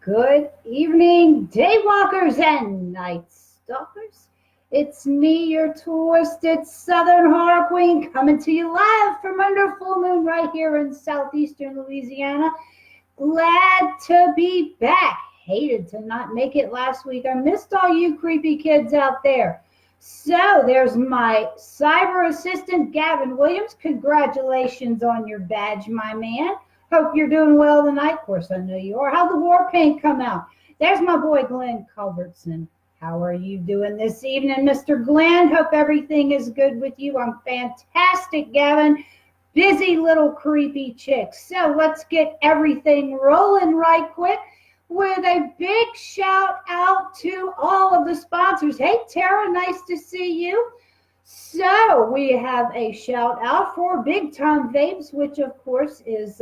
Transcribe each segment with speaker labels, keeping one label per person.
Speaker 1: Good evening, daywalkers and night stalkers. It's me, your twisted southern horror queen, coming to you live from under full moon right here in southeastern Louisiana. Glad to be back. Hated to not make it last week. I missed all you creepy kids out there. So there's my cyber assistant, Gavin Williams. Congratulations on your badge, my man. Hope you're doing well tonight. Of course, I know you are. How'd the war paint come out? There's my boy, Glenn Culbertson. How are you doing this evening, Mr. Glenn? Hope everything is good with you. I'm fantastic, Gavin. Busy little creepy chick. So let's get everything rolling right quick with a big shout out to all of the sponsors. Hey, Tara, nice to see you. So we have a shout out for Big Time Vapes, which of course is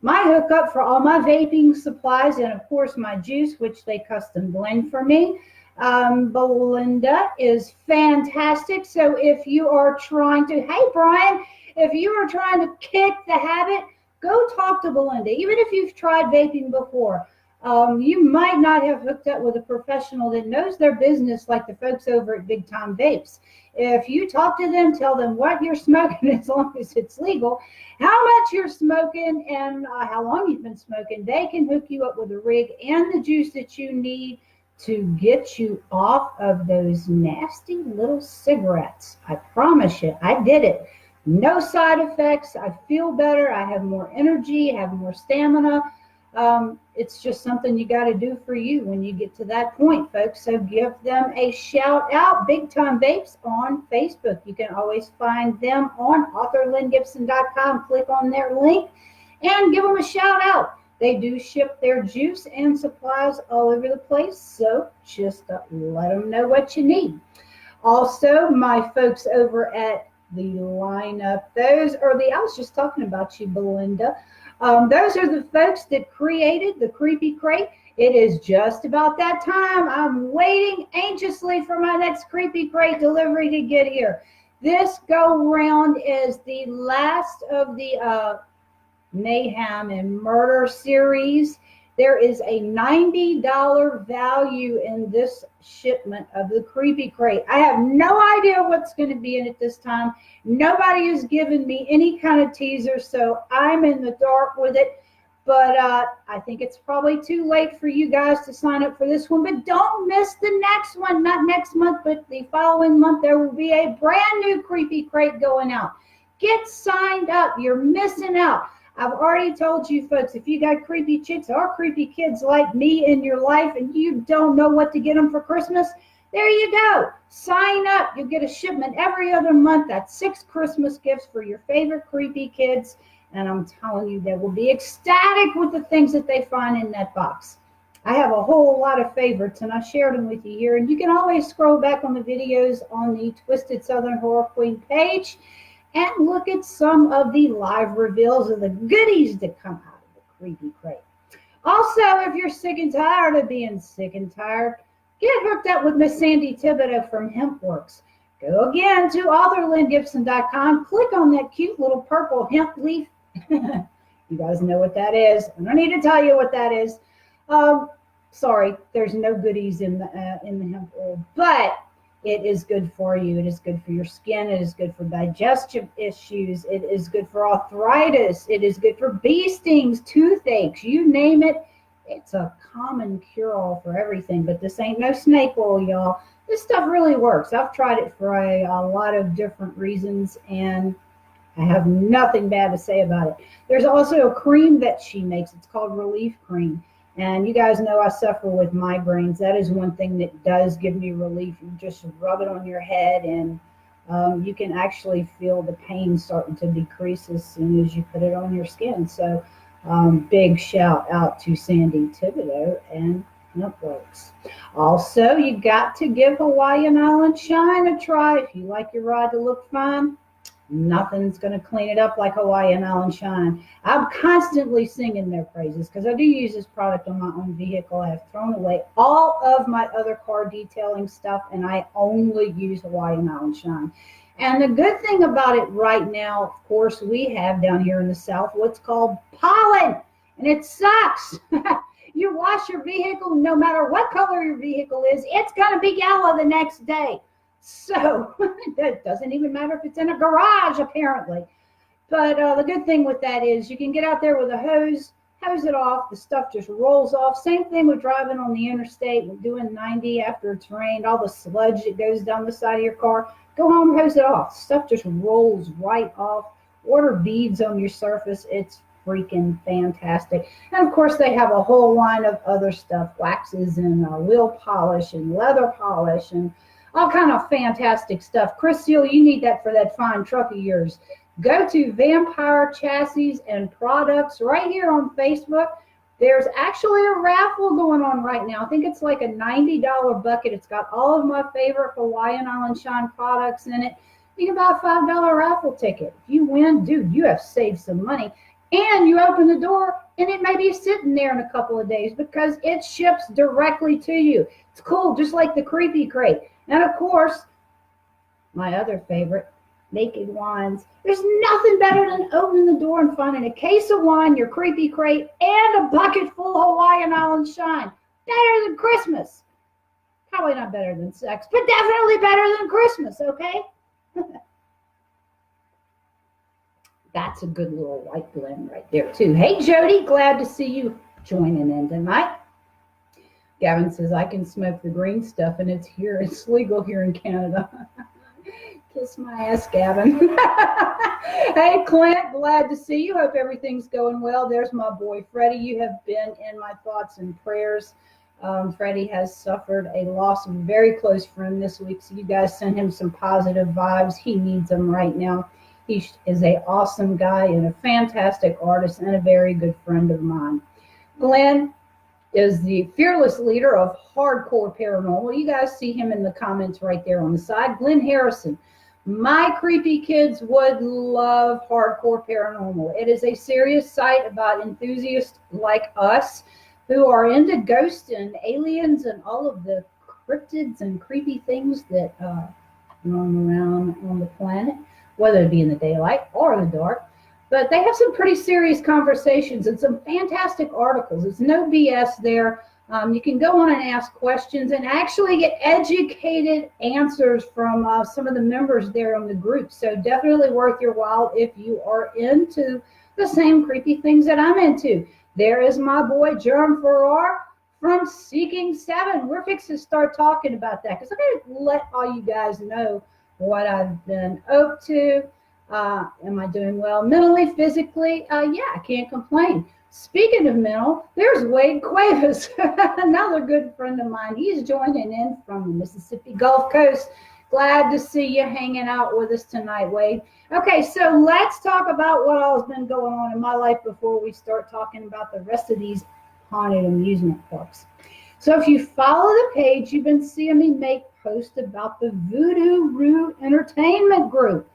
Speaker 1: my hookup for all my vaping supplies, and of course my juice, which they custom blend for me. Belinda is fantastic. So if you are trying to, hey Brian, if you are trying to kick the habit, go talk to Belinda. Even if you've tried vaping before, you might not have hooked up with a professional that knows their business like the folks over at Big Time Vapes. If you talk to them, tell them what you're smoking as long as it's legal, how much you're smoking, and how long you've been smoking, they can hook you up with a rig and the juice that you need to get you off of those nasty little cigarettes. I promise you, I did it. No side effects. I feel better. I have more energy, I have more stamina. It's just something you got to do for you when you get to that point, folks. So give them a shout out. Big Time Vapes on Facebook. You can always find them on authorlynnGibson.com. Click on their link and give them a shout out. They do ship their juice and supplies all over the place, so just let them know what you need. Also, my folks over at the lineup, I was just talking about you, Belinda. Those are the folks that created the Creepy Crate. It is just about that time. I'm waiting anxiously for my next Creepy Crate delivery to get here. This go round is the last of the Mayhem and Murder series. There is a $90 value in this shipment of the Creepy Crate. I have no idea what's going to be in it this time. Nobody has given me any kind of teaser, so I'm in the dark with it. But I think it's probably too late for you guys to sign up for this one. But don't miss the next one. Not next month, but the following month, there will be a brand new Creepy Crate going out. Get signed up. You're missing out. I've already told you folks, if you got creepy chicks or creepy kids like me in your life and you don't know what to get them for Christmas, there you go. Sign up. You'll get a shipment every other month. That's 6 Christmas gifts for your favorite creepy kids. And I'm telling you, they will be ecstatic with the things that they find in that box. I have a whole lot of favorites, and I shared them with you here. And you can always scroll back on the videos on the Twisted Southern Horror Queen page and look at some of the live reveals of the goodies that come out of the Creepy Crate. Also, if you're sick and tired of being sick and tired, get hooked up with Miss Sandy Thibodeau from HempWorks. Go again to authorlynnGibson.com. Click on that cute little purple hemp leaf. You guys know what that is. I don't need to tell you what that is. Sorry, there's no goodies in the hemp oil, but it is good for you. It is good for your skin. It is good for digestive issues. It is good for arthritis. It is good for bee stings, toothaches, you name it. It's a common cure-all for everything, but this ain't no snake oil, y'all. This stuff really works. I've tried it for a lot of different reasons, and I have nothing bad to say about it. There's also a cream that she makes. It's called Relief Cream. And you guys know I suffer with migraines. That is one thing that does give me relief. You just rub it on your head, and you can actually feel the pain starting to decrease as soon as you put it on your skin. So big shout out to Sandy Thibodeau and HempWorks. Also, you got to give Hawaiian Island Shine a try. If you like your ride to look fine, nothing's going to clean it up like Hawaiian Island Shine. I'm constantly singing their praises because I do use this product on my own vehicle. I have thrown away all of my other car detailing stuff, and I only use Hawaiian Island Shine. And the good thing about it right now, of course, we have down here in the South what's called pollen, and it sucks. You wash wash your vehicle, no matter what color your vehicle is, it's going to be yellow the next day. So it doesn't even matter if it's in a garage, apparently. But the good thing with that is you can get out there with a hose it off, the stuff just rolls off. Same thing with driving on the interstate and doing 90 after it's rained, all the sludge that goes down the side of your car. Go home, hose it off. Stuff just rolls right off. Order beads on your surface. It's freaking fantastic. And of course, they have a whole line of other stuff, waxes and wheel polish and leather polish and all kind of fantastic stuff. Chris Seal, you need that for that fine truck of yours. Go to Vampire Chassis and Products right here on Facebook. There's actually a raffle going on right now. I think it's like a $90 bucket. It's got all of my favorite Hawaiian Island Shine products in it. You can buy a $5 raffle ticket. If you win, dude, you have saved some money. And you open the door, and it may be sitting there in a couple of days because it ships directly to you. It's cool, just like the Creepy Crate. And of course, my other favorite, Naked Wines. There's nothing better than opening the door and finding a case of wine, your Creepy Crate, and a bucket full of Hawaiian Island Shine. Better than Christmas. Probably not better than sex, but definitely better than Christmas, okay? That's a good little white blend right there, too. Hey, Jody, glad to see you joining in tonight. Gavin says, I can smoke the green stuff, and it's here. It's legal here in Canada. Kiss my ass, Gavin. Hey, Clint, glad to see you. Hope everything's going well. There's my boy, Freddie. You have been in my thoughts and prayers. Freddie has suffered a loss of a very close friend this week, so you guys send him some positive vibes. He needs them right now. He is an awesome guy and a fantastic artist and a very good friend of mine. Glenn is the fearless leader of Hardcore Paranormal. You guys see him in the comments right there on the side. Glenn Harrison. My creepy kids would love Hardcore Paranormal. It is a serious site about enthusiasts like us who are into ghosts and aliens and all of the cryptids and creepy things that roam around on the planet, whether it be in the daylight or the dark. But they have some pretty serious conversations and some fantastic articles. It's no BS there. You can go on and ask questions and actually get educated answers from some of the members there on the group. So definitely worth your while if you are into the same creepy things that I'm into. There is my boy, Jerm Farrar from Seeking 7. We're fixing to start talking about that because I'm going to let all you guys know what I've been up to. Am I doing well mentally, physically? Yeah, I can't complain. Speaking of mental, there's Wade Cuevas, another good friend of mine. He's joining in from the Mississippi Gulf Coast. Glad to see you hanging out with us tonight, Wade. Okay, so let's talk about what all's been going on in my life before we start talking about the rest of these haunted amusement parks. So if you follow the page, you've been seeing me make posts about the Voodoo Roo Entertainment Group.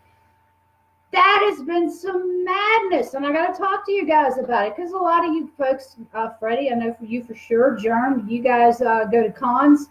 Speaker 1: That has been some madness, and I got to talk to you guys about it because a lot of you folks, Freddie, I know for you for sure, Germ, you guys go to cons,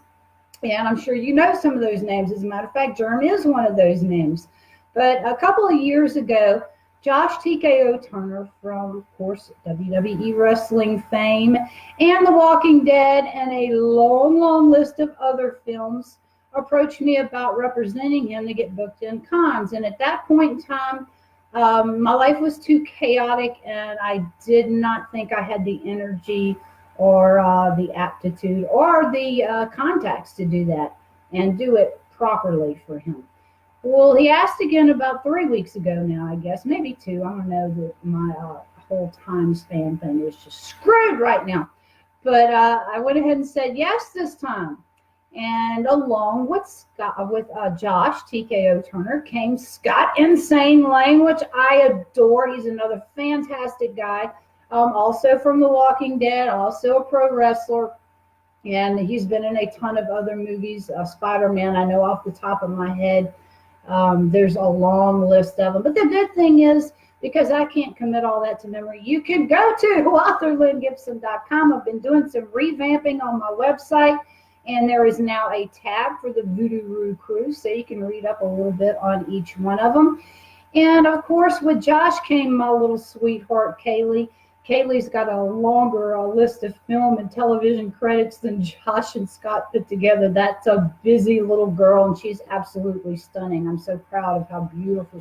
Speaker 1: and I'm sure you know some of those names. As a matter of fact, Germ is one of those names. But a couple of years ago, Josh TKO Turner from, of course, WWE wrestling fame and The Walking Dead and a long, long list of other films approached me about representing him to get booked in cons. And at that point in time, my life was too chaotic, and I did not think I had the energy or the aptitude or the contacts to do that and do it properly for him. Well, he asked again about 3 weeks ago now, I guess, maybe 2. I don't know, that my whole time span thing is just screwed right now. But I went ahead and said yes this time. And along with Josh TKO Turner came Scott Insane Lane, which I adore. He's another fantastic guy, also from The Walking Dead, also a pro wrestler, and he's been in a ton of other movies. Spider-Man, I know off the top of my head. There's a long list of them. But the good thing is, because I can't commit all that to memory, you can go to authorlyngibson.com. I've been doing some revamping on my website. And there is now a tab for the Voodoo Roo crew, so you can read up a little bit on each one of them. And, of course, with Josh came my little sweetheart, Kaylee. Kaylee's got a longer list of film and television credits than Josh and Scott put together. That's a busy little girl, and she's absolutely stunning. I'm so proud of how beautiful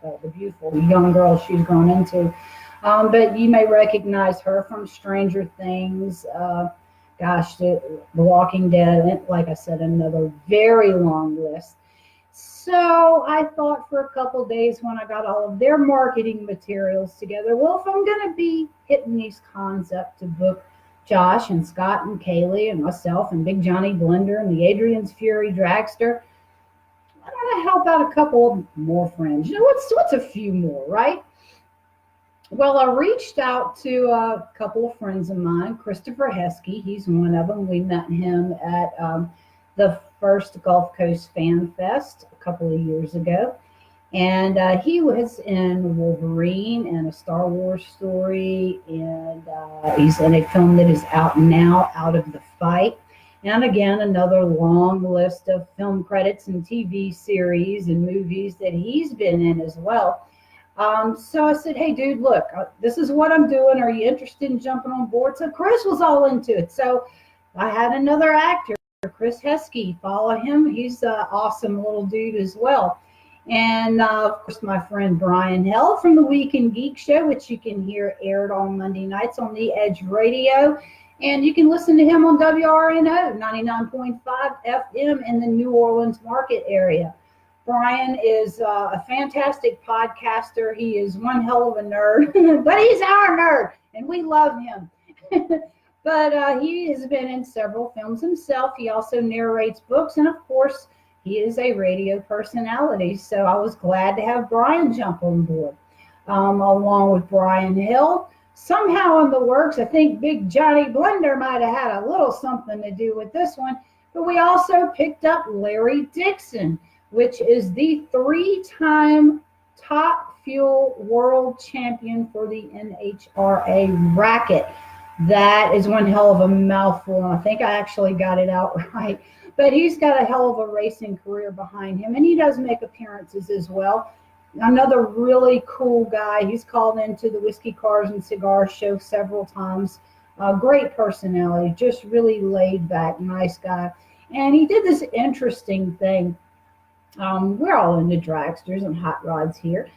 Speaker 1: the beautiful young girl she's grown into. But you may recognize her from Stranger Things. The Walking Dead. Like I said, another very long list. So I thought for a couple days when I got all of their marketing materials together, well, if I'm going to be hitting these cons up to book Josh and Scott and Kaylee and myself and Big Johnny Blender and the Adrian's Fury Dragster, I want to help out a couple more friends. What's a few more, right? Well, I reached out to a couple of friends of mine. Christopher Heskey, he's one of them. We met him at the first Gulf Coast Fan Fest a couple of years ago. And he was in Wolverine and A Star Wars Story, and he's in a film that is out now, Out of the Fight. And again, another long list of film credits and TV series and movies that he's been in as well. So I said, hey, dude, look, this is what I'm doing. Are you interested in jumping on board? So Chris was all into it. So I had another actor, Chris Heskey. Follow him. He's an awesome little dude as well. And of course, my friend Brian Hell from the Week in Geek Show, which you can hear aired on Monday nights on The Edge Radio. And you can listen to him on WRNO 99.5 FM in the New Orleans market area. Brian is a fantastic podcaster. He is one hell of a nerd, but he's our nerd, and we love him. But he has been in several films himself. He also narrates books, and of course, he is a radio personality. So I was glad to have Brian jump on board, along with Brian Hill. Somehow in the works, I think Big Johnny Blender might have had a little something to do with this one. But we also picked up Larry Dixon, which is the 3-time Top Fuel World Champion for the NHRA racket. That is one hell of a mouthful. I think I actually got it out right. But he's got a hell of a racing career behind him, and he does make appearances as well. Another really cool guy. He's called into the Whiskey Cars and Cigars show several times. Great personality, just really laid back, nice guy. And he did this interesting thing. We're all into dragsters and hot rods here,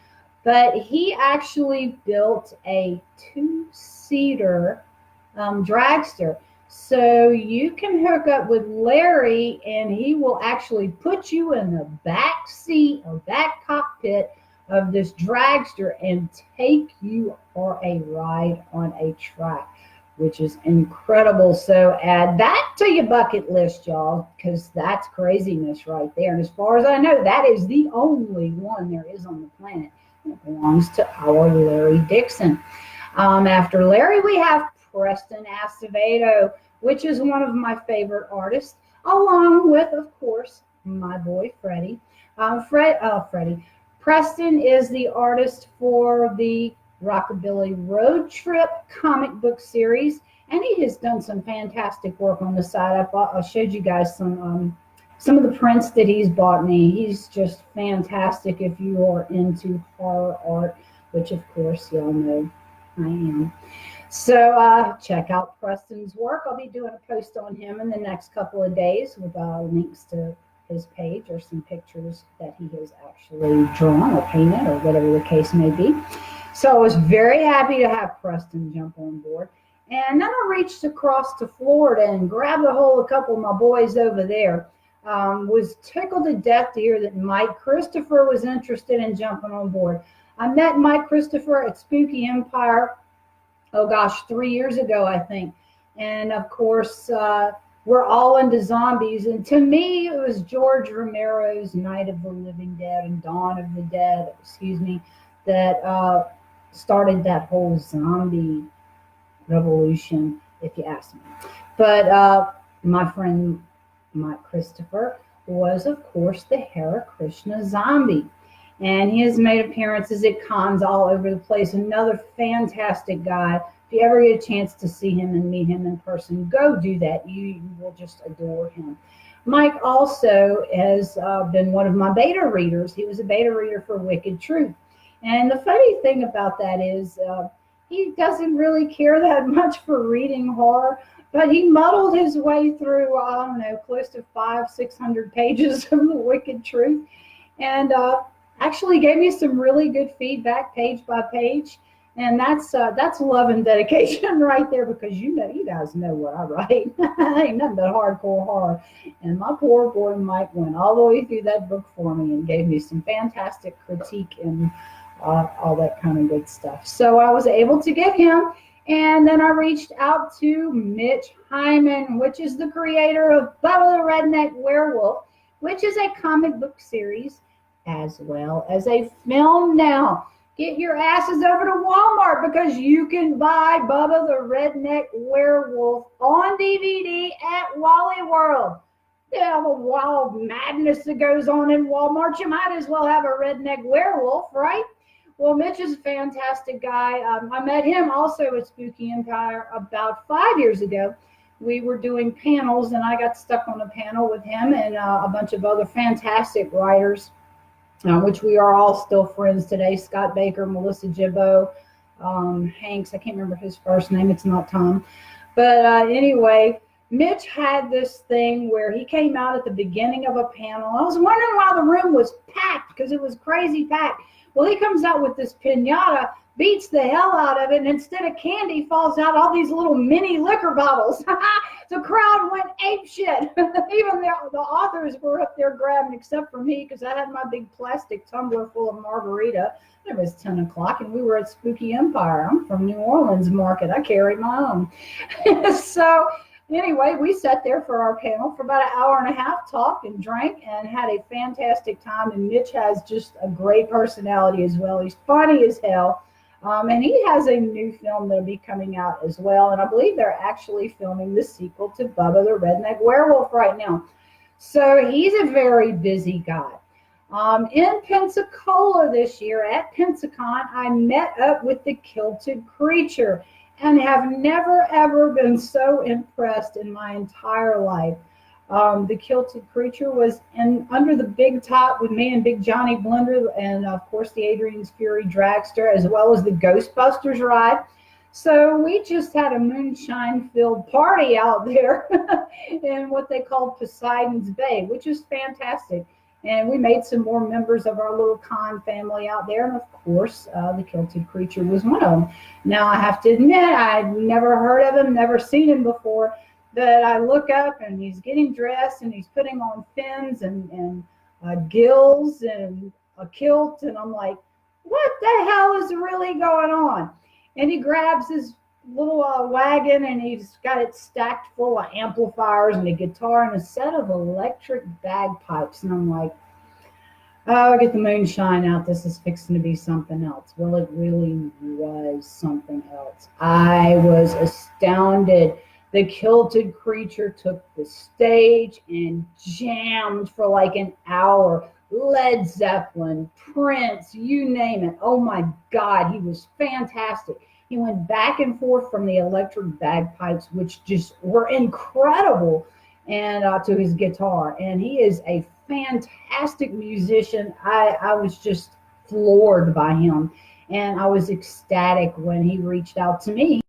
Speaker 1: but he actually built a 2-seater dragster. So you can hook up with Larry, and he will actually put you in the back seat or back cockpit of this dragster and take you for a ride on a track, which is incredible. So add that to your bucket list, y'all, because that's craziness right there. And as far as I know, that is the only one there is on the planet that belongs to our Larry Dixon. After Larry, we have Preston Acevedo, which is one of my favorite artists, along with, of course, my boy Freddie. Freddie. Preston is the artist for the Rockabilly Road Trip comic book series, and he has done some fantastic work on the side. I showed you guys some of the prints that he's bought me. He's just fantastic if you are into horror art, which of course y'all know I am. So check out Preston's work. I'll be doing a post on him in the next couple of days with links to his page or some pictures that he has actually drawn or painted or whatever the case may be. So I was very happy to have Preston jump on board. And then I reached across to Florida and grabbed a hold of a couple of my boys over there. Was tickled to death to hear that Mike Christopher was interested in jumping on board. I met Mike Christopher at Spooky Empire, 3 years ago, I think. And of course, we're all into zombies. And to me, it was George Romero's Night of the Living Dead and Dawn of the Dead, that started that whole zombie revolution, if you ask me. But my friend Mike Christopher was, of course, the Hare Krishna zombie. And he has made appearances at cons all over the place. Another fantastic guy. If you ever get a chance to see him and meet him in person, go do that. You will just adore him. Mike also has been one of my beta readers. He was a beta reader for Wicked Truth. And the funny thing about that is he doesn't really care that much for reading horror, but he muddled his way through, I don't know, close to 500-600 pages of The Wicked Truth, and actually gave me some really good feedback page by page. And that's love and dedication right there, because you guys know what I write. Ain't nothing but hardcore horror. And my poor boy Mike went all the way through that book for me and gave me some fantastic critique and all that kind of good stuff. So I was able to get him. And then I reached out to Mitch Hyman, which is the creator of Bubba the Redneck Werewolf, which is a comic book series as well as a film now. Get your asses over to Walmart, because you can buy Bubba the Redneck Werewolf on DVD at Wally World. Yeah, the wild madness that goes on in Walmart, you might as well have a redneck werewolf, right? Well, Mitch is a fantastic guy. I met him also at Spooky Empire about 5 years ago. We were doing panels, and I got stuck on a panel with him and a bunch of other fantastic writers, which we are all still friends today. Scott Baker, Melissa Gibbo, Hanks, I can't remember his first name. It's not Tom. But anyway, Mitch had this thing where he came out at the beginning of a panel. I was wondering why the room was packed, because it was crazy packed. Well, he comes out with this pinata, beats the hell out of it, and instead of candy falls out all these little mini liquor bottles. The crowd went apeshit. Even the authors were up there grabbing, except for me, because I had my big plastic tumbler full of margarita. It was 10 o'clock, and we were at Spooky Empire. I'm from New Orleans market. I carry my own. So anyway, we sat there for our panel for about an hour and a half, talked and drank, and had a fantastic time. And Mitch has just a great personality as well. He's funny as hell. And he has a new film that'll be coming out as well. And I believe they're actually filming the sequel to Bubba the Redneck Werewolf right now. So he's a very busy guy. In Pensacola this year at Pensacon, I met up with the Kilted Creature and have never, ever been so impressed in my entire life. The Kilted Creature was under the big top with me and Big Johnny Blender, and of course the Adrian's Fury Dragster, as well as the Ghostbusters ride. So we just had a moonshine-filled party out there in what they called Poseidon's Bay, which is fantastic. And we made some more members of our little con family out there. And of course, the Kilted Creature was one of them. Now, I have to admit, I'd never heard of him, never seen him before. But I look up, and he's getting dressed, and he's putting on fins and gills and a kilt. And I'm like, what the hell is really going on? And he grabs his little wagon, and he's got it stacked full of amplifiers and a guitar and a set of electric bagpipes. And I'm like, oh, get the moonshine out. This is fixing to be something else. Well, it really was something else. I was astounded. The Kilted Creature took the stage and jammed for like an hour. Led Zeppelin, Prince, you name it. Oh my God, he was fantastic. He went back and forth from the electric bagpipes, which just were incredible, and to his guitar. And he is a fantastic musician. I was just floored by him. And I was ecstatic when he reached out to me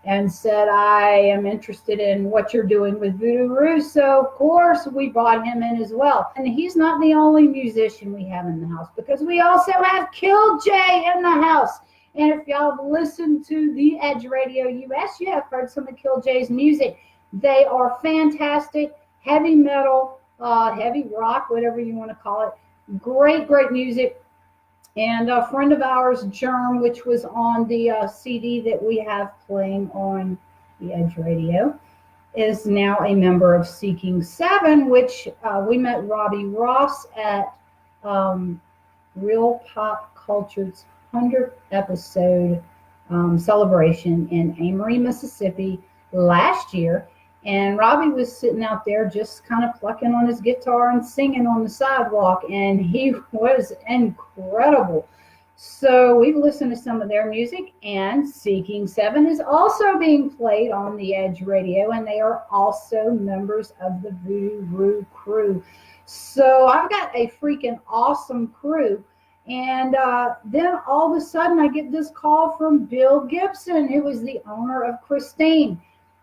Speaker 1: and said, I am interested in what you're doing with Voodoo Roo. So, of course, we brought him in as well. And he's not the only musician we have in the house, because we also have Kill Jay in the house. And if y'all have listened to the Edge Radio US, you have heard some of Kill Jay's music. They are fantastic, heavy metal, heavy rock, whatever you want to call it. Great, great music. And a friend of ours, Germ, which was on the CD that we have playing on the Edge Radio, is now a member of Seeking Seven, which we met Robbie Ross at Real Pop Culture's 100th episode celebration in Amory, Mississippi last year. And Robbie was sitting out there just kind of plucking on his guitar and singing on the sidewalk, and he was incredible. So we listened to some of their music, and Seeking Seven is also being played on the Edge Radio, and they are also members of the Voodoo Roo crew. So I've got a freaking awesome crew. And then all of a sudden, I get this call from Bill Gibson, who was the owner of Christine.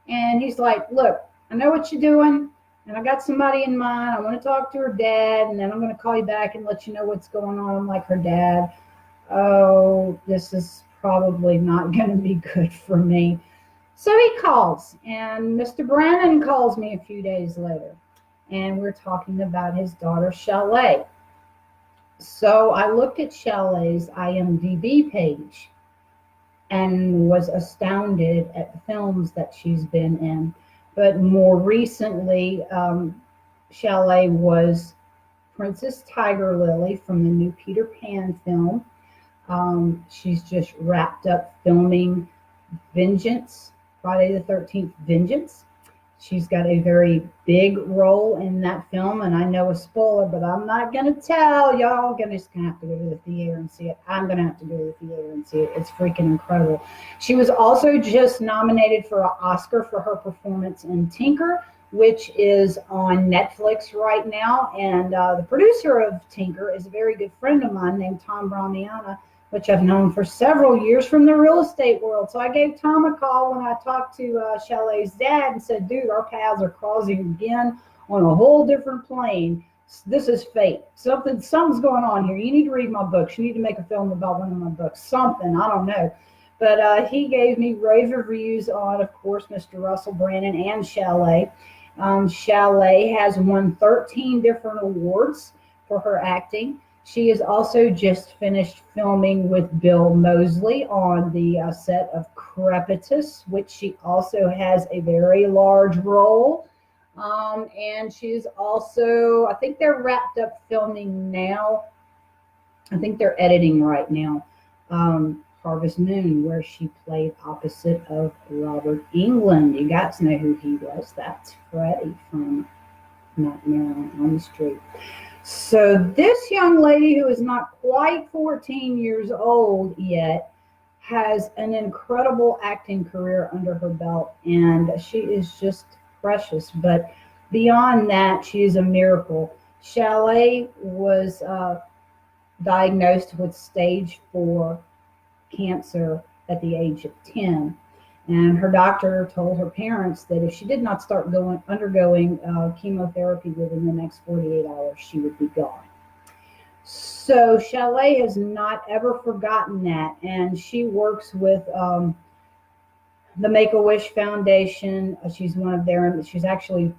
Speaker 1: And he's like, look, I know what you're doing, and I got somebody in mind. I want to talk to her dad, and then I'm going to call you back and let you know what's going on. I'm like, her dad, oh, this is probably not going to be good for me. So he calls, and Mr. Brannon calls me a few days later, and we're talking about his daughter, Chalet. So I looked at Chalet's IMDb page and was astounded at the films that she's been in. But more recently, Chalet was Princess Tiger Lily from the new Peter Pan film. She's just wrapped up filming Vengeance, Friday the 13th Vengeance. She's got a very big role in that film, and I know a spoiler, but I'm not going to tell. Y'all just going to have to go to the theater and see it. I'm going to have to go to the theater and see it. It's freaking incredible. She was also just nominated for an Oscar for her performance in Tinker, which is on Netflix right now. And the producer of Tinker is a very good friend of mine named Tom Bramiana, which I've known for several years from the real estate world. So I gave Tom a call when I talked to Chalet's dad and said, dude, our paths are crossing again on a whole different plane. This is fate. Something's going on here. You need to read my books. You need to make a film about one of my books. Something, I don't know. But he gave me rave reviews on, of course, Mr. Russell Brannon and Chalet. Chalet has won 13 different awards for her acting. She has also just finished filming with Bill Moseley on the set of Crepitus, which she also has a very large role. And she's also, I think they're wrapped up filming now. I think they're editing right now. Harvest Moon, where she played opposite of Robert Englund. You guys know who he was. That's Freddy from Nightmare on Elm Street. So this young lady, who is not quite 14 years old yet, has an incredible acting career under her belt, and she is just precious. But beyond that, she is a miracle. Chalet was diagnosed with stage 4 cancer at the age of 10. And her doctor told her parents that if she did not start undergoing chemotherapy within the next 48 hours, she would be gone. So Chalet has not ever forgotten that, and she works with the Make-A-Wish Foundation. She's one of their. She's actually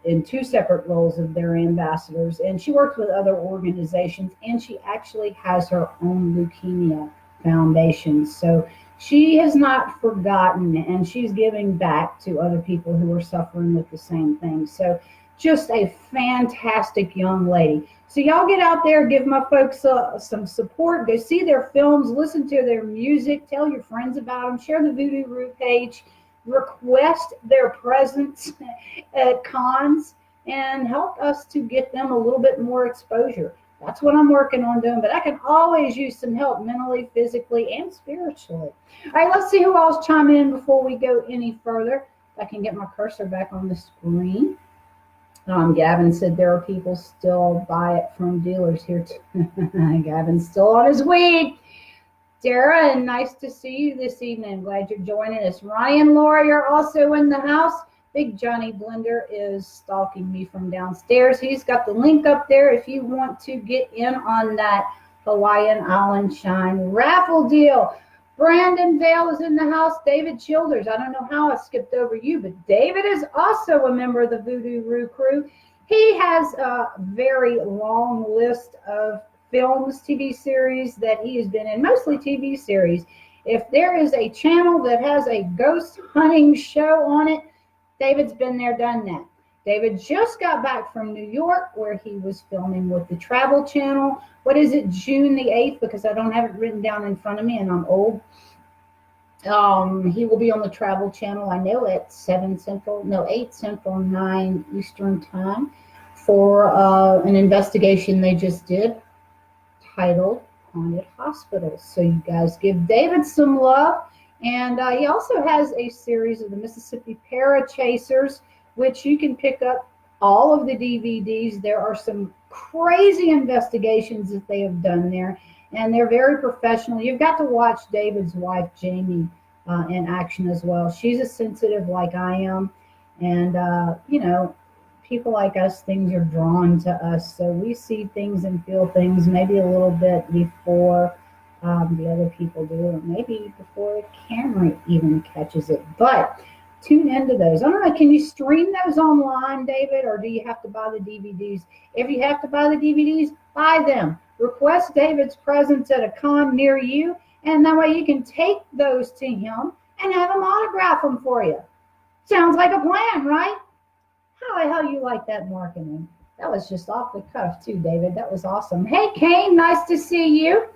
Speaker 1: in 2 separate roles of their ambassadors, and she works with other organizations, and she actually has her own leukemia foundation. So she has not forgotten, and she's giving back to other people who are suffering with the same thing. So just a fantastic young lady. So y'all get out there, give my folks some support, go see their films, listen to their music, tell your friends about them, share the Voodoo Roo page, request their presence at cons, and help us to get them a little bit more exposure. That's what I'm working on doing, but I can always use some help mentally, physically, and spiritually. All right, let's see who else chime in before we go any further. If I can get my cursor back on the screen. Gavin said there are people still buy it from dealers here too. Gavin's still on his weed. Dara, and nice to see you this evening. Glad you're joining us. Ryan, Laura, you're also in the house. Big Johnny Blender is stalking me from downstairs. He's got the link up there if you want to get in on that Hawaiian Island Shine raffle deal. Brandon Vale is in the house. David Childers. I don't know how I skipped over you, but David is also a member of the Voodoo Roo crew. He has a very long list of films, TV series that he has been in, mostly TV series. If there is a channel that has a ghost hunting show on it, David's been there, done that. David just got back from New York, where he was filming with the Travel Channel. What is it, June the 8th? Because I don't have it written down in front of me, and I'm old. He will be on the Travel Channel, I know, at 8 Central, 9 Eastern Time for an investigation they just did titled Haunted Hospitals. So you guys give David some love. And he also has a series of the Mississippi Parachasers, which you can pick up all of the DVDs. There are some crazy investigations that they have done there, and they're very professional. You've got to watch David's wife, Jamie, in action as well. She's as sensitive like I am, and people like us, things are drawn to us, so we see things and feel things maybe a little bit before the other people do, or maybe before the camera even catches it. But tune into those. I don't know, can you stream those online, David, or do you have to buy the DVDs? If you have to buy the DVDs, buy them. Request David's presence at a con near you, and that way you can take those to him and have him autograph them for you. Sounds like a plan, right? How the hell you like that marketing? That was just off the cuff too, David. That was awesome. Hey, Kane, nice to see you.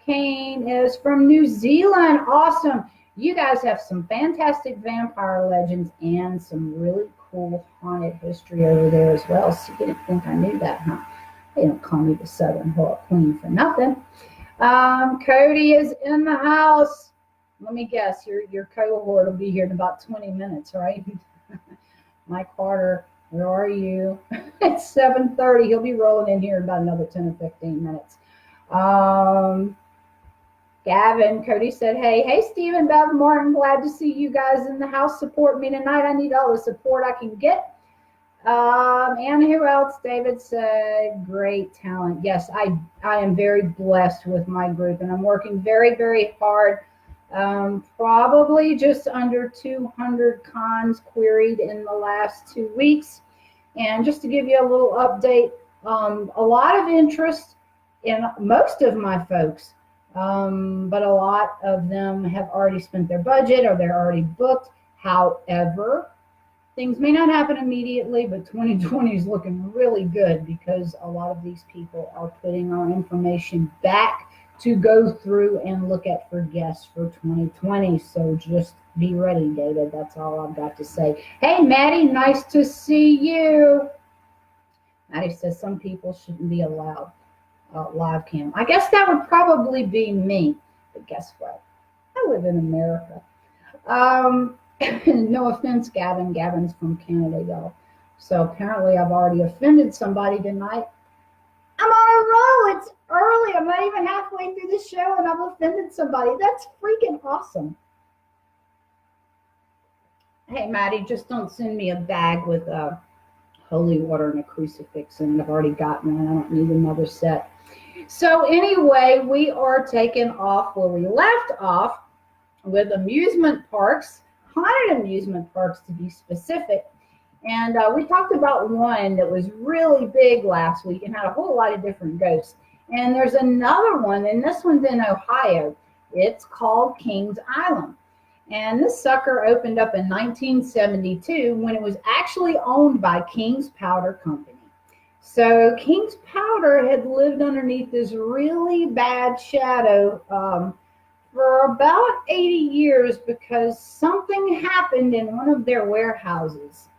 Speaker 1: Kane is from New Zealand. Awesome. You guys have some fantastic vampire legends and some really cool haunted history over there as well. So you didn't think I knew that, huh? They don't call me the Southern Horror Queen for nothing. Cody is in the house. Let me guess, your cohort will be here in about 20 minutes, right? Mike Carter, where are you? It's 7:30. He'll be rolling in here in about another 10 or 15 minutes. Gavin, Cody said, hey, Stephen, Bev, Martin, glad to see you guys in the house. Support me tonight. I need all the support I can get. And who else? David said, great talent. Yes, I am very blessed with my group, and I'm working very, very hard. Probably just under 200 cons queried in the last 2 weeks. And just to give you a little update, a lot of interest in most of my folks. But a lot of them have already spent their budget or they're already booked. However, things may not happen immediately, but 2020 is looking really good because a lot of these people are putting our information back to go through and look at for guests for 2020. So just be ready, David. That's all I've got to say. Hey, Maddie, nice to see you. Maddie says some people shouldn't be allowed live cam. I guess that would probably be me, but guess what? I live in America. No offense, Gavin. Gavin's from Canada, y'all. So apparently I've already offended somebody tonight. I'm on a roll. It's early. I'm not even halfway through the show and I've offended somebody. That's freaking awesome. Hey, Maddie, just don't send me a bag with holy water and a crucifix in it. I've already got one. I don't need another set. So anyway, we are taking off where we left off with amusement parks, haunted amusement parks to be specific. And we talked about one that was really big last week and had a whole lot of different ghosts. And there's another one, and this one's in Ohio. It's called Kings Island. And this sucker opened up in 1972 when it was actually owned by King's Powder Company. So King's Powder had lived underneath this really bad shadow for about 80 years because something happened in one of their warehouses.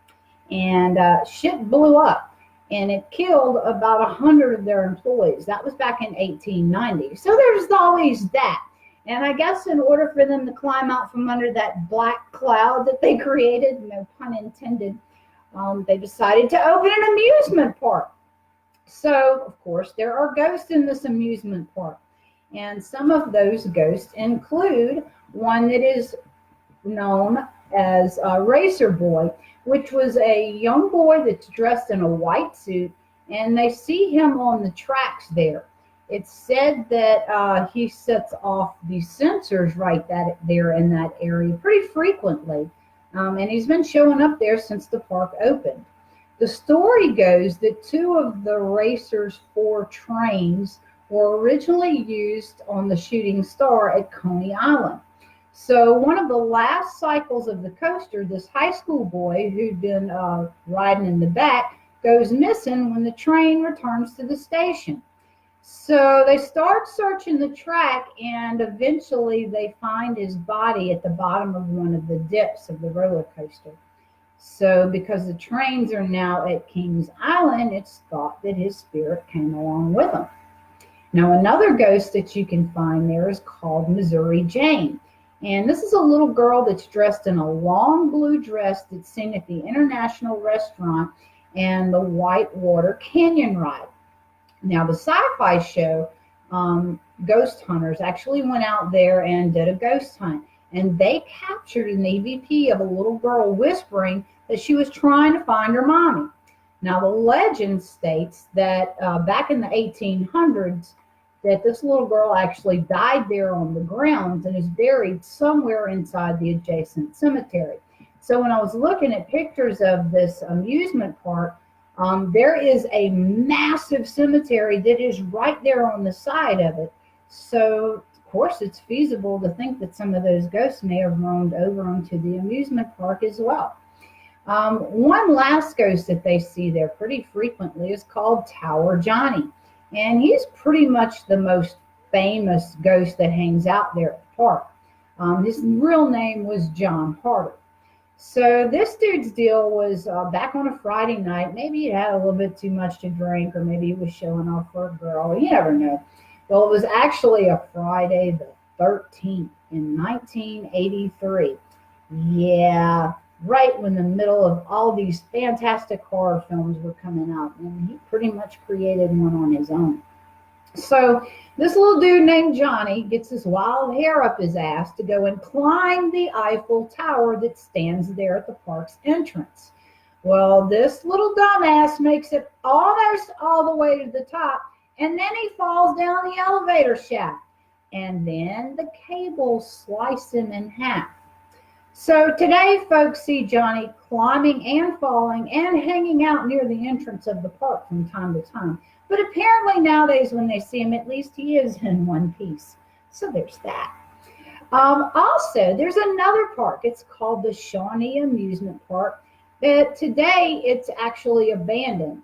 Speaker 1: And shit blew up. And it killed about 100 of their employees. That was back in 1890. So there's always that. And I guess in order for them to climb out from under that black cloud that they created, no pun intended, they decided to open an amusement park. So, of course, there are ghosts in this amusement park. And some of those ghosts include one that is known as Racer Boy, which was a young boy that's dressed in a white suit, and they see him on the tracks there. It's said that he sets off the sensors right there in that area pretty frequently, and he's been showing up there since the park opened. The story goes that 2 of the Racer's 4 trains were originally used on the Shooting Star at Coney Island. So one of the last cycles of the coaster, this high school boy who'd been riding in the back goes missing when the train returns to the station. So they start searching the track, and eventually they find his body at the bottom of one of the dips of the roller coaster. So because the trains are now at Kings Island, it's thought that his spirit came along with him. Now another ghost that you can find there is called Missouri Jane. And this is a little girl that's dressed in a long blue dress that's seen at the International Restaurant and the Whitewater Canyon Ride. Now, the sci-fi show Ghost Hunters actually went out there and did a ghost hunt, and they captured an EVP of a little girl whispering that she was trying to find her mommy. Now, the legend states that back in the 1800s, that this little girl actually died there on the grounds and is buried somewhere inside the adjacent cemetery. So when I was looking at pictures of this amusement park, there is a massive cemetery that is right there on the side of it. So, of course, it's feasible to think that some of those ghosts may have roamed over onto the amusement park as well. One last ghost that they see there pretty frequently is called Tower Johnny. And he's pretty much the most famous ghost that hangs out there at the park. His real name was John Harder. So this dude's deal was back on a Friday night. Maybe he had a little bit too much to drink, or maybe he was showing off for a girl. You never know. Well, it was actually a Friday the 13th in 1983. Yeah, right when the middle of all these fantastic horror films were coming out. And he pretty much created one on his own. So this little dude named Johnny gets his wild hair up his ass to go and climb the Eiffel Tower that stands there at the park's entrance. Well, this little dumbass makes it almost all the way to the top, and then he falls down the elevator shaft, and then the cables slice him in half. So today, folks see Johnny climbing and falling and hanging out near the entrance of the park from time to time. But apparently nowadays when they see him, at least he is in one piece. So there's that. Also, there's another park. It's called the Shawnee Amusement Park. Today, it's actually abandoned,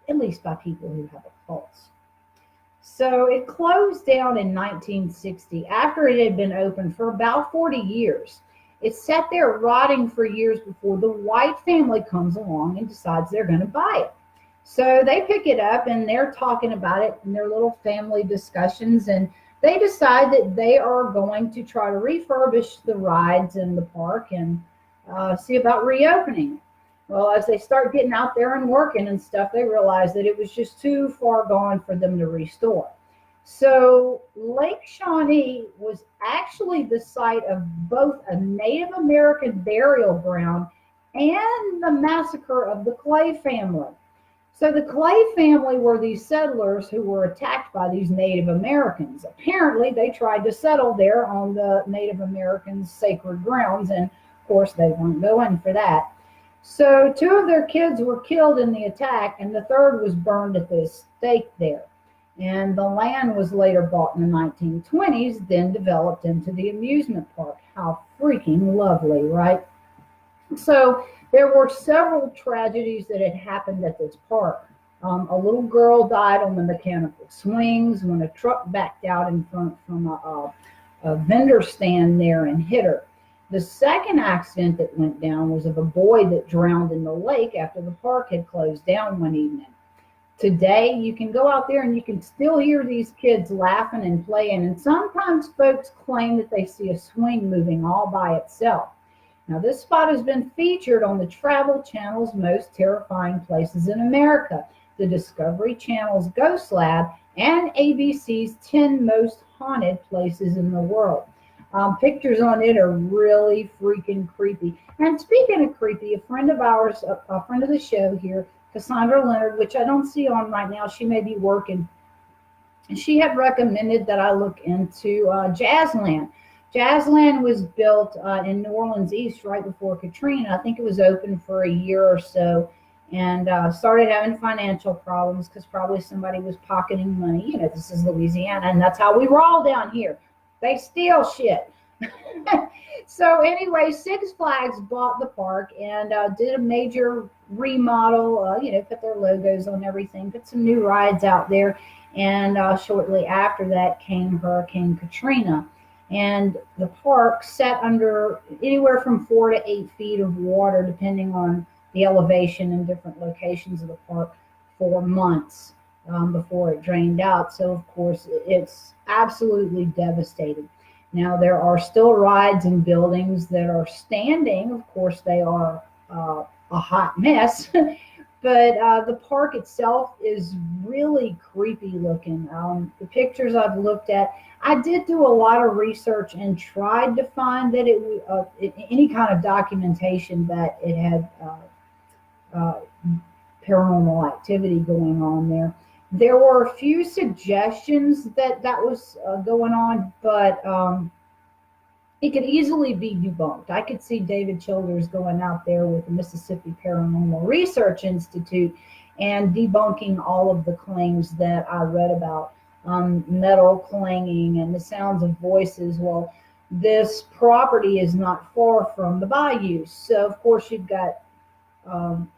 Speaker 1: at least by people who have a pulse. So it closed down in 1960 after it had been open for about 40 years. It sat there rotting for years before the White family comes along and decides they're going to buy it. So they pick it up and they're talking about it in their little family discussions, and they decide that they are going to try to refurbish the rides in the park and see about reopening it. Well, as they start getting out there and working and stuff, they realize that it was just too far gone for them to restore. So Lake Shawnee was actually the site of both a Native American burial ground and the massacre of the Clay family. So the Clay family were these settlers who were attacked by these Native Americans. Apparently, they tried to settle there on the Native Americans' sacred grounds, and of course, they weren't going for that. So 2 of their kids were killed in the attack, and the third was burned at the stake there. And the land was later bought in the 1920s, then developed into the amusement park. How freaking lovely, right? So there were several tragedies that had happened at this park. A little girl died on the mechanical swings when a truck backed out in front from a vendor stand there and hit her. The second accident that went down was of a boy that drowned in the lake after the park had closed down one evening. Today, you can go out there and you can still hear these kids laughing and playing, and sometimes folks claim that they see a swing moving all by itself. Now, this spot has been featured on the Travel Channel's Most Terrifying Places in America, the Discovery Channel's Ghost Lab, and ABC's 10 Most Haunted Places in the World. Pictures on it are really freaking creepy. And speaking of creepy, a friend of ours, a friend of the show here, Cassandra Leonard, which I don't see on right now, she may be working, and she had recommended that I look into Jazzland. Jazzland was built in New Orleans East right before Katrina. I think it was open for a year or so, and started having financial problems because probably somebody was pocketing money. You know, this is Louisiana, and that's how we roll down here. They steal shit. So anyway, Six Flags bought the park and did a major remodel, put their logos on everything, put some new rides out there. And shortly after that came Hurricane Katrina. And the park sat under anywhere from 4 to 8 feet of water, depending on the elevation in different locations of the park, for months before it drained out. So, of course, it's absolutely devastated. Now, there are still rides and buildings that are standing. Of course, they are a hot mess. But the park itself is really creepy looking. The pictures I've looked at, I did do a lot of research and tried to find that any kind of documentation that it had uh, paranormal activity going on there. There were a few suggestions that was going on, but it could easily be debunked. I could see David Childers going out there with the Mississippi Paranormal Research Institute and debunking all of the claims that I read about, metal clanging and the sounds of voices. Well, this property is not far from the bayou, so of course you've got um,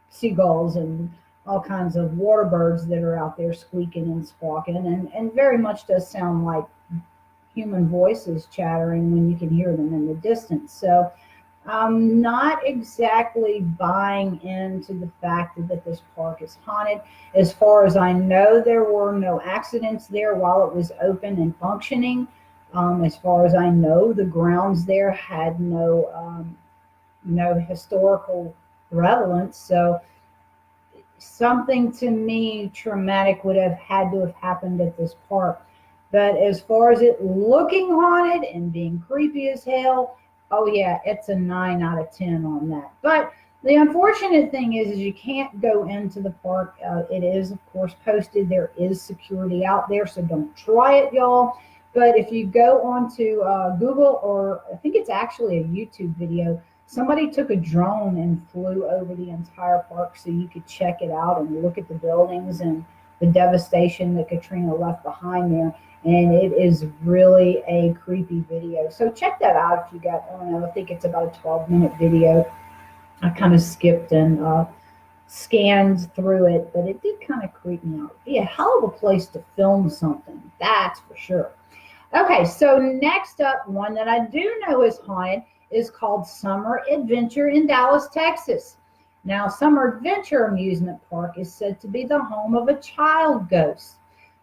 Speaker 1: seagulls and all kinds of water birds that are out there squeaking and squawking, and very much does sound like human voices chattering when you can hear them in the distance. So I'm not exactly buying into the fact that this park is haunted. As far as I know, there were no accidents there while it was open and functioning. As far as I know, the grounds there had no historical relevance. So something to me traumatic would have had to have happened at this park. But as far as it looking haunted and being creepy as hell, oh yeah, it's a 9 out of 10 on that. But the unfortunate thing is you can't go into the park. It is, of course, posted. There is security out there, so don't try it, y'all. But if you go onto Google, or I think it's actually a YouTube video, somebody took a drone and flew over the entire park so you could check it out and look at the buildings and the devastation that Katrina left behind there. And it is really a creepy video. So check that out if you got, I don't know, I think it's about a 12-minute video. I kind of skipped and scanned through it, but it did kind of creep me out. It'd be a hell of a place to film something, that's for sure. Okay, so next up, one that I do know is haunted is called Summer Adventure in Dallas, Texas. Now, Summer Adventure Amusement Park is said to be the home of a child ghost.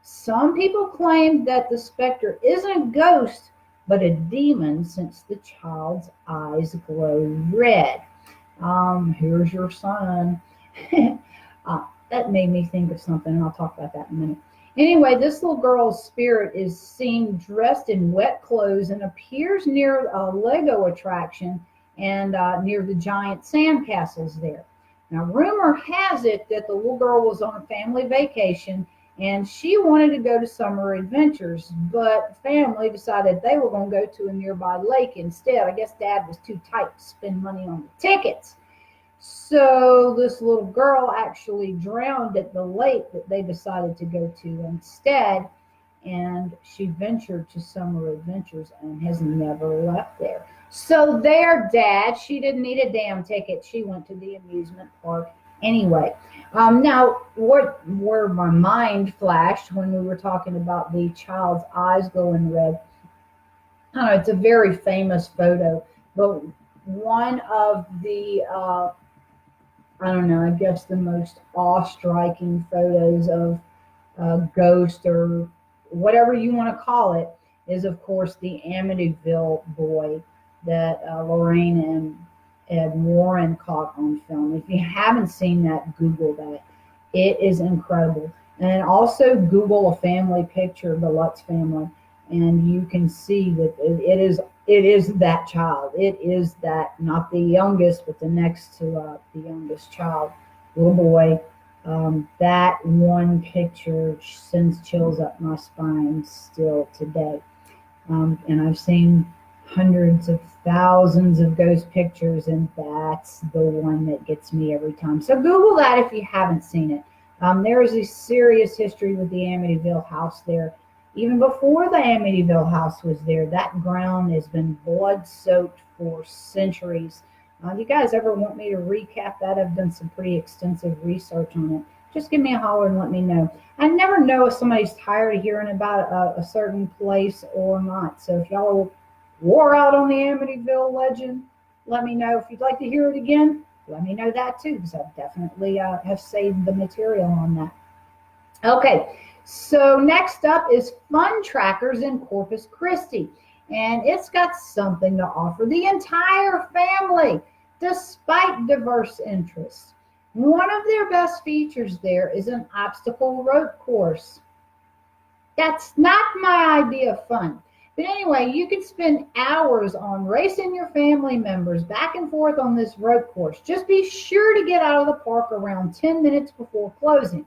Speaker 1: Some people claim that the specter isn't a ghost, but a demon, since the child's eyes glow red. Here's your son. That made me think of something, and I'll talk about that in a minute. Anyway, this little girl's spirit is seen dressed in wet clothes and appears near a Lego attraction and near the giant sand castles there. Now, rumor has it that the little girl was on a family vacation and she wanted to go to Summer Adventures, but family decided they were going to go to a nearby lake instead. I guess Dad was too tight to spend money on the tickets. So this little girl actually drowned at the lake that they decided to go to instead, and she ventured to Summer Adventures and has never left there. So there, Dad, she didn't need a damn ticket. She went to the amusement park anyway. Now, where my mind flashed when we were talking about the child's eyes glowing red, I don't know, it's a very famous photo, but one of the I don't know, I guess the most awe-striking photos of a ghost or whatever you want to call it is, of course, the Amityville boy that Lorraine and Ed Warren caught on film. If you haven't seen that, Google that. It is incredible. And also Google a family picture of the Lutz family, and you can see that it is that child. It is that, not the youngest, but the next to the youngest child, little boy. That one picture sends chills up my spine still today. And I've seen hundreds of thousands of ghost pictures, and that's the one that gets me every time. So Google that if you haven't seen it. There is a serious history with the Amityville house there. Even before the Amityville house was there, that ground has been blood-soaked for centuries. You guys ever want me to recap that? I've done some pretty extensive research on it. Just give me a holler and let me know. I never know if somebody's tired of hearing about a certain place or not. So if y'all wore out on the Amityville legend, let me know. If you'd like to hear it again, let me know that too, because I definitely have saved the material on that. Okay. So next up is Fun Trackers in Corpus Christi, and it's got something to offer the entire family. despite diverse interests. One of their best features there is an obstacle rope course. That's not my idea of fun. But anyway, you can spend hours on racing your family members back and forth on this rope course. Just be sure to get out of the park around 10 minutes before closing.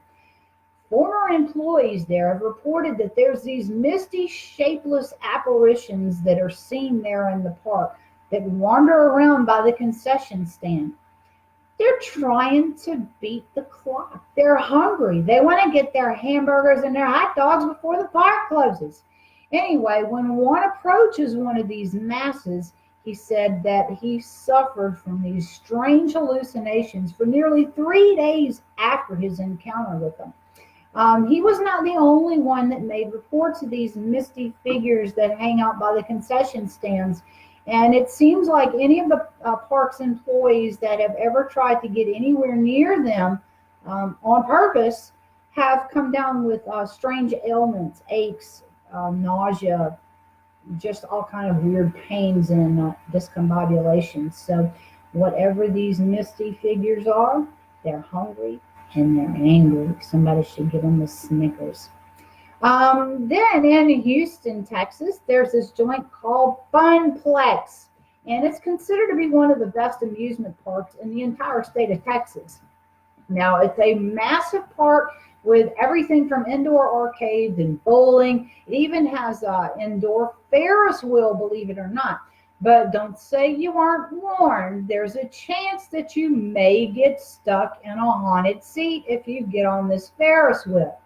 Speaker 1: Former employees there have reported that there's these misty, shapeless apparitions that are seen there in the park that wander around by the concession stand. They're trying to beat the clock. They're hungry. They want to get their hamburgers and their hot dogs before the park closes. Anyway, when one approaches one of these masses, he said that he suffered from these strange hallucinations for nearly 3 days after his encounter with them. He was not the only one that made reports of these misty figures that hang out by the concession stands. And it seems like any of the park's employees that have ever tried to get anywhere near them on purpose have come down with strange ailments, aches, nausea, just all kind of weird pains and discombobulations. So whatever these misty figures are, they're hungry and they're angry. Somebody should give them the Snickers. Then in Houston, Texas, there's this joint called Funplex, and it's considered to be one of the best amusement parks in the entire state of Texas. Now, it's a massive park with everything from indoor arcades and bowling. It even has an indoor Ferris wheel, believe it or not. But don't say you aren't warned. There's a chance that you may get stuck in a haunted seat if you get on this Ferris wheel.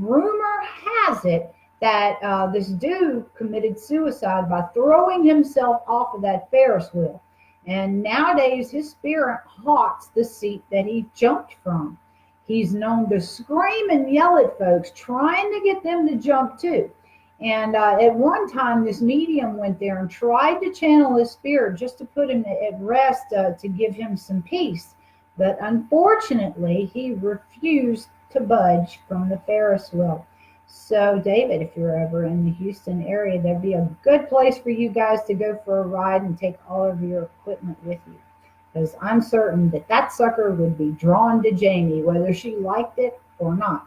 Speaker 1: Rumor has it that this dude committed suicide by throwing himself off of that Ferris wheel. And nowadays, his spirit haunts the seat that he jumped from. He's known to scream and yell at folks, trying to get them to jump too. And at one time, this medium went there and tried to channel his spirit just to put him at rest, to give him some peace. But unfortunately, he refused to budge from the Ferris wheel. So, David, if you're ever in the Houston area, there'd be a good place for you guys to go for a ride and take all of your equipment with you. Because I'm certain that that sucker would be drawn to Jamie, whether she liked it or not.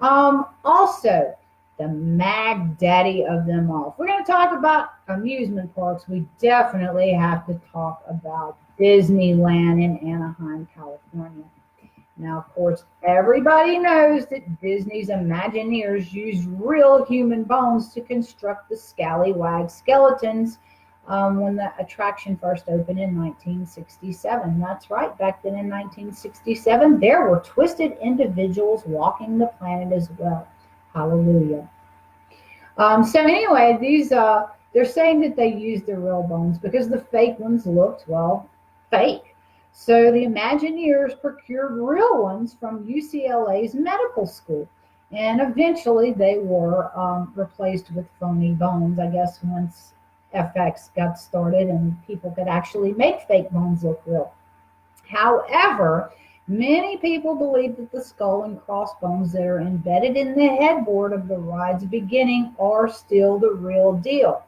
Speaker 1: Also, the Mag Daddy of them all. If we're going to talk about amusement parks, we definitely have to talk about Disneyland in Anaheim, California. Now, of course, everybody knows that Disney's Imagineers used real human bones to construct the scallywag skeletons when the attraction first opened in 1967. That's right, back then in 1967, there were twisted individuals walking the planet as well. Hallelujah. So anyway, they're saying that they used the real bones because the fake ones looked, well, fake. So the Imagineers procured real ones from UCLA's medical school. And eventually they were replaced with phony bones, I guess, once FX got started and people could actually make fake bones look real. However, many people believe that the skull and crossbones that are embedded in the headboard of the ride's beginning are still the real deal.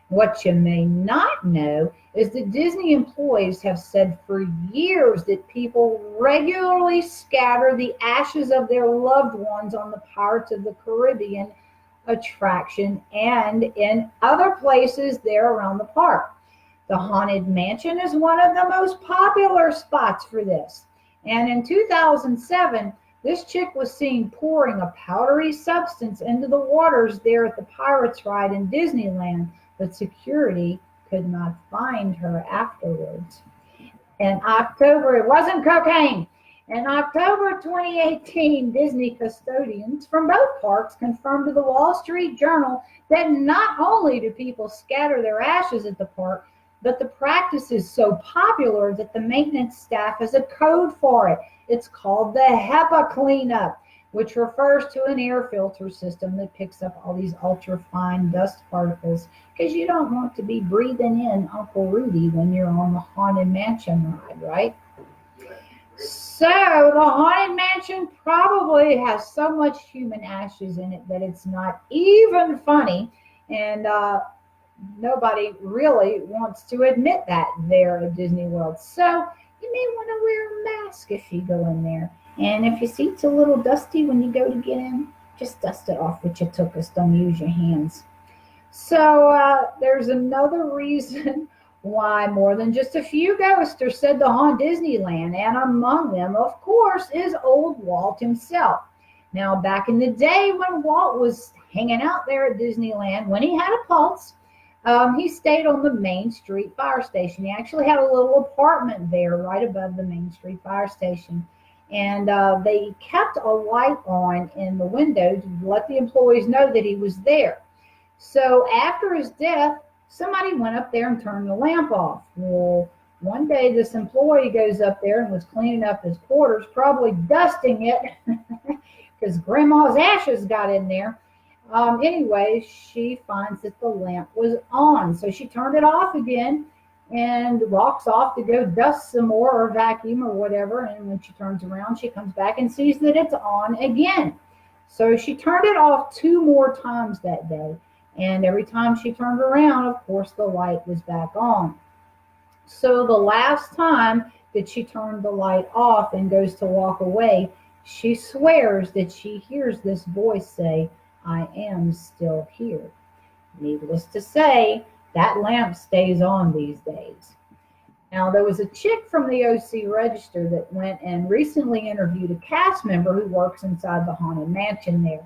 Speaker 1: What you may not know is that Disney employees have said for years that people regularly scatter the ashes of their loved ones on the Pirates of the Caribbean attraction and in other places there around the park. The Haunted Mansion is one of the most popular spots for this. And in 2007, this chick was seen pouring a powdery substance into the waters there at the Pirates ride in Disneyland, but security could not find her afterwards. In October, it wasn't cocaine. In October 2018, Disney custodians from both parks confirmed to the Wall Street Journal that not only do people scatter their ashes at the park, but the practice is so popular that the maintenance staff has a code for it. It's called the HEPA cleanup, which refers to an air filter system that picks up all these ultra-fine dust particles, because you don't want to be breathing in Uncle Rudy when you're on the Haunted Mansion ride, right? So the Haunted Mansion probably has so much human ashes in it that it's not even funny. And nobody really wants to admit that there at Disney World. So you may want to wear a mask if you go in there. And if your seat's a little dusty when you go to get in, just dust it off with your tuchus. Don't use your hands. So there's another reason why more than just a few ghosts are said to haunt Disneyland, and among them, of course, is old Walt himself. Now, back in the day when Walt was hanging out there at Disneyland, when he had a pulse, he stayed on the Main Street fire station. He actually had a little apartment there right above the Main Street fire station. And they kept a light on in the window to let the employees know that he was there. So after his death, somebody went up there and turned the lamp off. Well, one day this employee goes up there and was cleaning up his quarters, probably dusting it because grandma's ashes got in there. Anyway, she finds that the lamp was on. So she turned it off again and walks off to go dust some more or vacuum or whatever. And when she turns around, she comes back and sees that it's on again. So she turned it off 2 more times that day. And every time she turned around, of course, the light was back on. So the last time that she turned the light off and goes to walk away, she swears that she hears this voice say, "I am still here." Needless to say, that lamp stays on these days. Now, there was a chick from the OC Register that went and recently interviewed a cast member who works inside the Haunted Mansion there.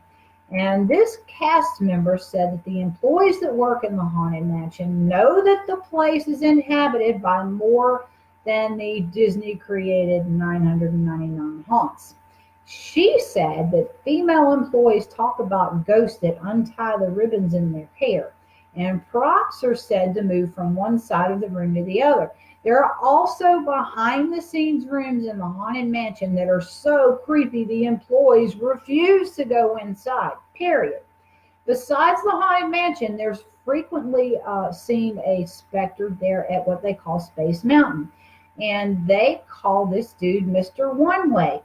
Speaker 1: And this cast member said that the employees that work in the Haunted Mansion know that the place is inhabited by more than the Disney created 999 haunts. She said that female employees talk about ghosts that untie the ribbons in their hair, and props are said to move from one side of the room to the other. There are also behind the scenes rooms in the Haunted Mansion that are so creepy the employees refuse to go inside, period. Besides the Haunted Mansion, there's frequently seen a specter there at what they call Space Mountain. And they call this dude Mr. One Way.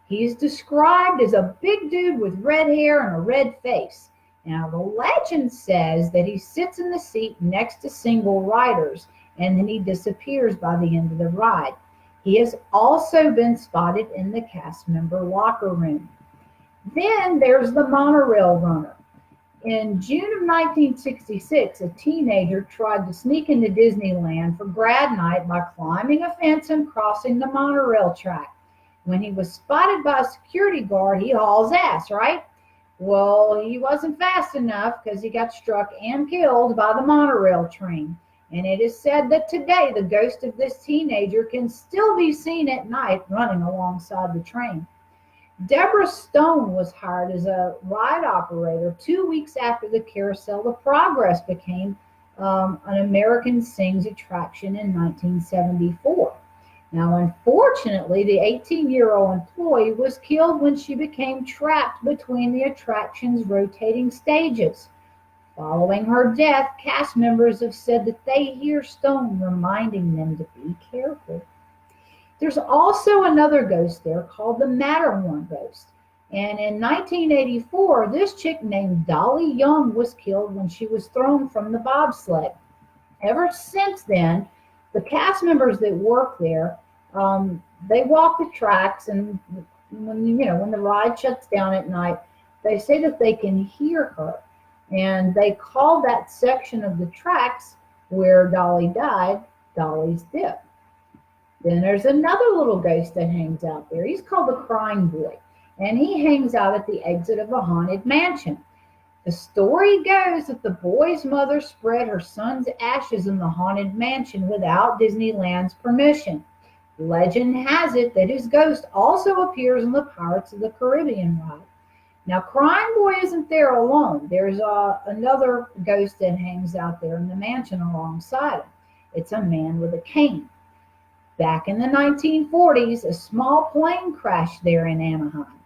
Speaker 1: He's described as a big dude with red hair and a red face. Now, the legend says that he sits in the seat next to single riders, and then he disappears by the end of the ride. He has also been spotted in the cast member locker room. Then there's the monorail runner. In June of 1966, a teenager tried to sneak into Disneyland for grad night by climbing a fence and crossing the monorail track. When he was spotted by a security guard, he hauls ass, right? Well, he wasn't fast enough because he got struck and killed by the monorail train. And it is said that today the ghost of this teenager can still be seen at night running alongside the train. Deborah Stone was hired as a ride operator 2 weeks after the Carousel of Progress became an American Sings attraction in 1974. Now, unfortunately, the 18-year-old employee was killed when she became trapped between the attraction's rotating stages. Following her death, cast members have said that they hear Stone reminding them to be careful. There's also another ghost there called the Matterhorn ghost. And in 1984, this chick named Dolly Young was killed when she was thrown from the bobsled. Ever since then, the cast members that work there, they walk the tracks, and when the ride shuts down at night, they say that they can hear her. And they call that section of the tracks where Dolly died, Dolly's Dip. Then there's another little ghost that hangs out there. He's called the Crying Boy, and he hangs out at the exit of a haunted mansion. The story goes that the boy's mother spread her son's ashes in the haunted mansion without Disneyland's permission. Legend has it that his ghost also appears in the Pirates of the Caribbean ride. Now, Crying Boy isn't there alone. There's another ghost that hangs out there in the mansion alongside him. It's a man with a cane. Back in the 1940s, a small plane crashed there in Anaheim,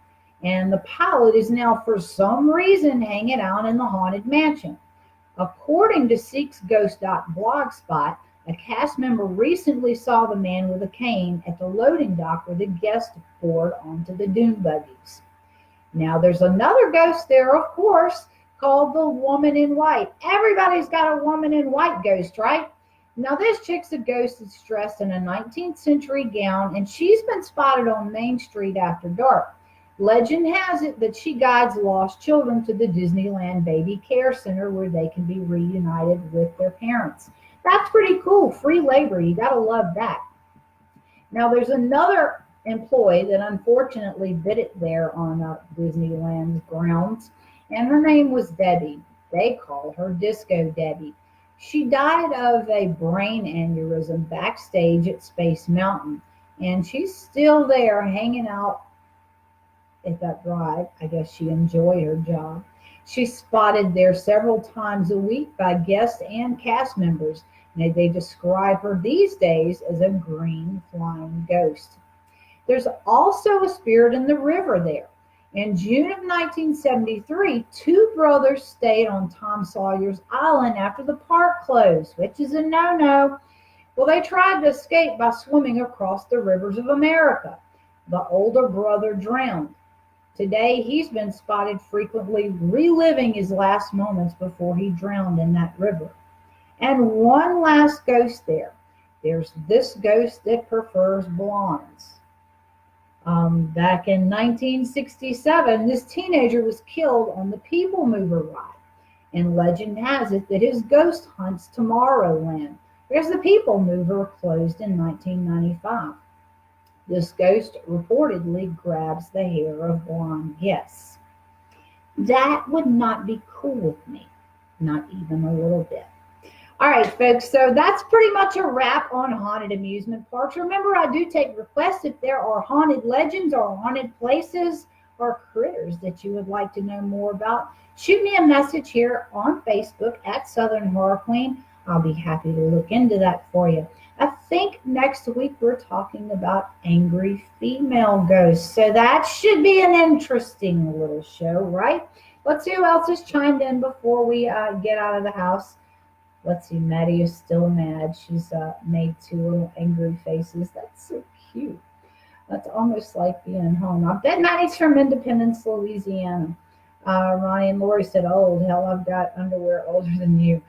Speaker 1: and the pilot is now, for some reason, hanging out in the Haunted Mansion. According to Seek's Ghost.blogspot, a cast member recently saw the man with a cane at the loading dock where the guests poured onto the dune buggies. Now, there's another ghost there, of course, called The Woman in White. Everybody's got a woman in white ghost, right? Now, this chick's a ghost that's dressed in a 19th century gown, and she's been spotted on Main Street after dark. Legend has it that she guides lost children to the Disneyland Baby Care Center where they can be reunited with their parents. That's pretty cool. Free labor. You got to love that. Now, there's another employee that unfortunately did it there on Disneyland's grounds, and her name was Debbie. They called her Disco Debbie. She died of a brain aneurysm backstage at Space Mountain, and she's still there hanging out at that ride. I guess she enjoyed her job. She's spotted there several times a week by guests and cast members. And they describe her these days as a green flying ghost. There's also a spirit in the river there. In June of 1973, two brothers stayed on Tom Sawyer's Island after the park closed, which is a no-no. Well, they tried to escape by swimming across the rivers of America. The older brother drowned. Today, he's been spotted frequently reliving his last moments before he drowned in that river. And one last ghost there. There's this ghost that prefers blondes. Back in 1967, this teenager was killed on the People Mover ride. And legend has it that his ghost hunts Tomorrowland because the People Mover closed in 1995. This ghost reportedly grabs the hair of blonde guests. That would not be cool with me, not even a little bit. All right, folks, so that's pretty much a wrap on haunted amusement parks. Remember, I do take requests if there are haunted legends or haunted places or critters that you would like to know more about. Shoot me a message here on Facebook at Southern Horror Queen. I'll be happy to look into that for you. I think next week we're talking about angry female ghosts. So that should be an interesting little show, right? Let's see who else has chimed in before we get out of the house. Let's see, Maddie is still mad. She's made two little angry faces. That's so cute. That's almost like being home. I bet Maddie's from Independence, Louisiana. Ronnie and Lori said, "Oh, hell, I've got underwear older than you."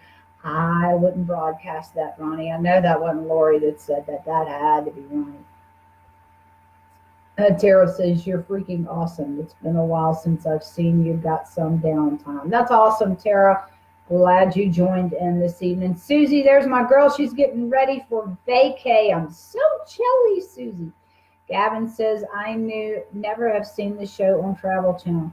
Speaker 1: I wouldn't broadcast that, Ronnie. I know that wasn't Lori that said that. That had to be Ronnie. Tara says, "You're freaking awesome. It's been a while since I've seen you. Got some downtime." That's awesome, Tara. Glad you joined in this evening. Susie, there's my girl. She's getting ready for vacay. I'm so chilly, Susie. Gavin says, "I never have seen the show on Travel Channel."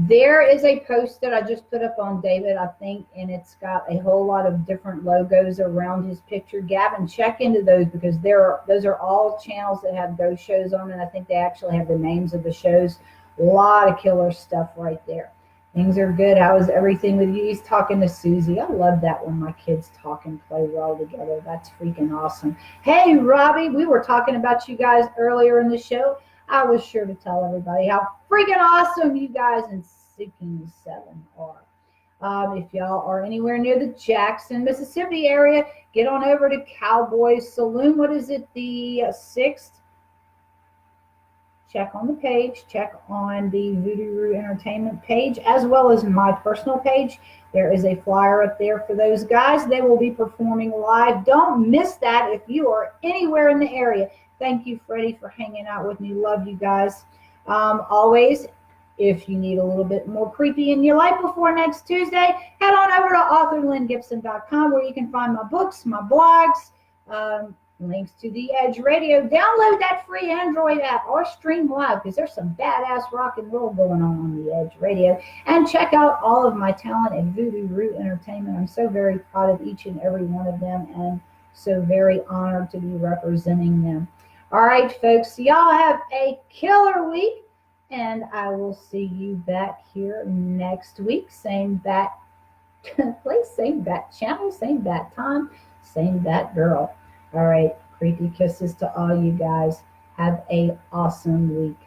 Speaker 1: There is a post that I just put up on David, I think, and it's got a whole lot of different logos around his picture. Gavin, check into those because those are all channels that have ghost shows on, and I think they actually have the names of the shows. A lot of killer stuff right there. Things are good. How is everything with you? He's talking to Susie. I love that when my kids talk and play well together. That's freaking awesome. Hey, Robbie, we were talking about you guys earlier in the show. I was sure to tell everybody how freaking awesome you guys in Sinking 7 are. If y'all are anywhere near the Jackson, Mississippi area, get on over to Cowboys Saloon. What is it, the 6th? Check on the page. Check on the Voodoo Roo Entertainment page, as well as my personal page. There is a flyer up there for those guys. They will be performing live. Don't miss that if you are anywhere in the area. Thank you, Freddie, for hanging out with me. Love you guys. Always, if you need a little bit more creepy in your life before next Tuesday, head on over to authorlynnGibson.com where you can find my books, my blogs, links to the Edge Radio. Download that free Android app or stream live because there's some badass rock and roll going on the Edge Radio. And check out all of my talent at Voodoo Roo Entertainment. I'm so very proud of each and every one of them and so very honored to be representing them. All right, folks, y'all have a killer week, and I will see you back here next week. Same bat place, same bat channel, same bat time, same bat girl. All right, creepy kisses to all you guys. Have a awesome week.